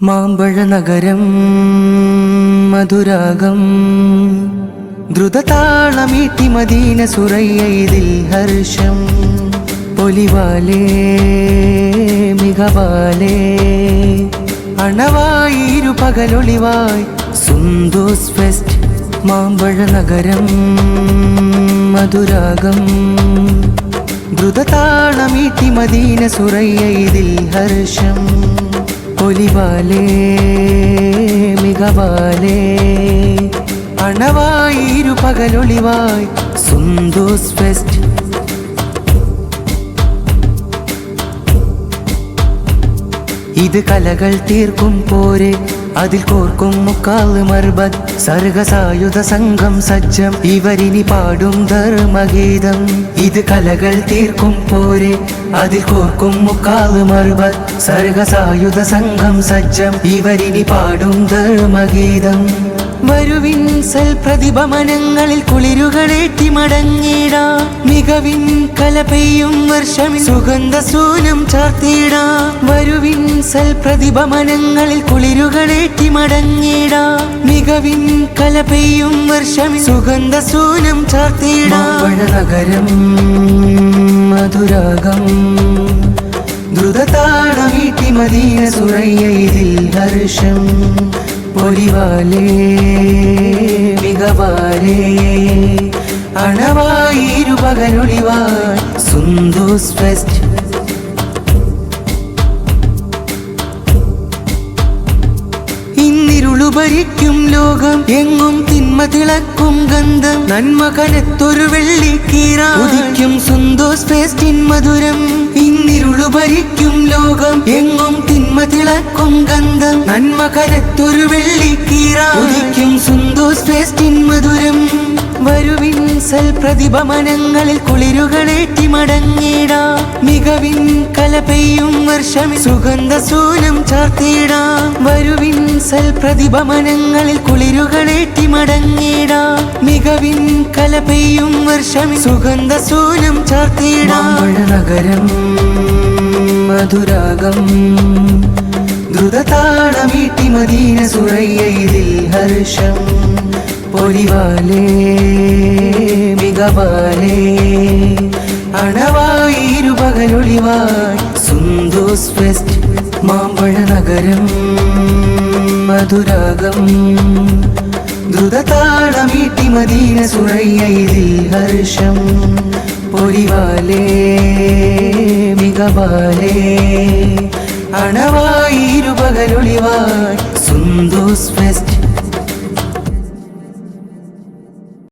മാമ്പഴ നഗരം മധുരാഗം ദ്രുതതാളമീട്ടി മദീന സുറയ്യ ഇതിൽ ഹർഷം പൊലിവാലേ മികവാലേ അണവായി ഇരുപകലൊളിവായി സുന്ദോസ് ഫെസ്റ്റ് മാമ്പഴ നഗരം മധുരാഗം ദ്രുതതാളമീട്ടി മദീന സുറയ്യ ഇതിൽ ഹർഷം പൊലിവാലേ മികവാലേ അണവായി ഇരുപകലൊളിവായി സുന്ദോസ് ഫെസ്റ്റ് ഇത് കലകൾ തീർക്കും പോരെ അതിൽ കോർക്കും മുക്കാല് മർബത് സർഗസായുധ സംഘം സജ്ജം ഇവരിനി പാടും ധർമ്മഗീതം ഇത് കലകൾ തീർക്കും പോരെ അതിൽ കോർക്കും മുക്കാല് മർബത് സർഗസായുധ സംഘം സജ്ജം ഇവരിനി പാടും ധർമ്മഗീതം വരുവിൻ സൽ പ്രതിഭമനങ്ങളിൽ കുളിരുകളേറ്റി മടങ്ങിടാ മികവിൻ കല പെയ്യും വർഷമിൻ സുഗന്ധ സൂനം ചാർത്തിടാ വരുവിൻ സൽ പ്രതിഭമനങ്ങളിൽ കുളിരുകളേറ്റി മടങ്ങിടാ മികവിൻ കല പെയ്യും വർഷമിൻ സുഗന്ധ സൂനം ചാർത്തിടാ നഗരം മധുരാഗം ദ്രുതതാളമീട്ടി മദീന സുറയ്യ ഇതിൽ ഹർഷം പൊലിവാലേ മികവാലേ അണവായി ഇരുപകലൊളിവായി സുന്ദോസ് ഫെസ്റ്റ് ഭരിക്കും ലോകം എങ്ങും തിന്മ തിളക്കും ഗന്ധം നന്മ കനത്തൊരു വെള്ളിക്കീറ ഉദിക്കും സുന്ദോസ് ഫെസ്റ്റിൻ മധുരം ഇന്നിരുളു ഭരിക്കും ലോകം എങ്ങും തിന്മ തിളക്കും ഗന്ധം നന്മ കനത്തൊരു വെള്ളിക്കീറ ഉദിക്കും സുന്ദോസ് ഫെസ്റ്റിൻ മധുരം വരുവിൻ സൽ പ്രതിഭമനങ്ങളിൽ കുളിരുകളേറ്റി മടങ്ങിടാ മികവിൻ കല പെയ്യും വർഷം സുഗന്ധ സൂനം ചാർത്തിടാ വരുവിൻ സൽ പ്രതിഭമനങ്ങളിൽ കുളിരുകളേറ്റി മടങ്ങിടാ മികവിൻ കല പെയ്യും വർഷം സുഗന്ധ സൂനം ചാർത്തിടാ നഗരം മധുരാഗം ദ്രുതതാളമീട്ടി മദീന സുറയ്യ ഇതിൽ ഹർഷം പൊലിവാലേ മികവാലേ അണവായി ഇരുപകലൊളിവായി സുന്ദോസ് ഫെസ്റ്റ് മാമ്പഴ നഗരം മധുരാഗം ദ്രുതതാളമീട്ടി മദീന സുറയ്യ ഇതിൽ ഹർഷം പൊലിവാലേ മികവാലേ അണവായി ഇരുപകലൊളിവായി സുന്ദോസ് ഫെസ്റ്റ്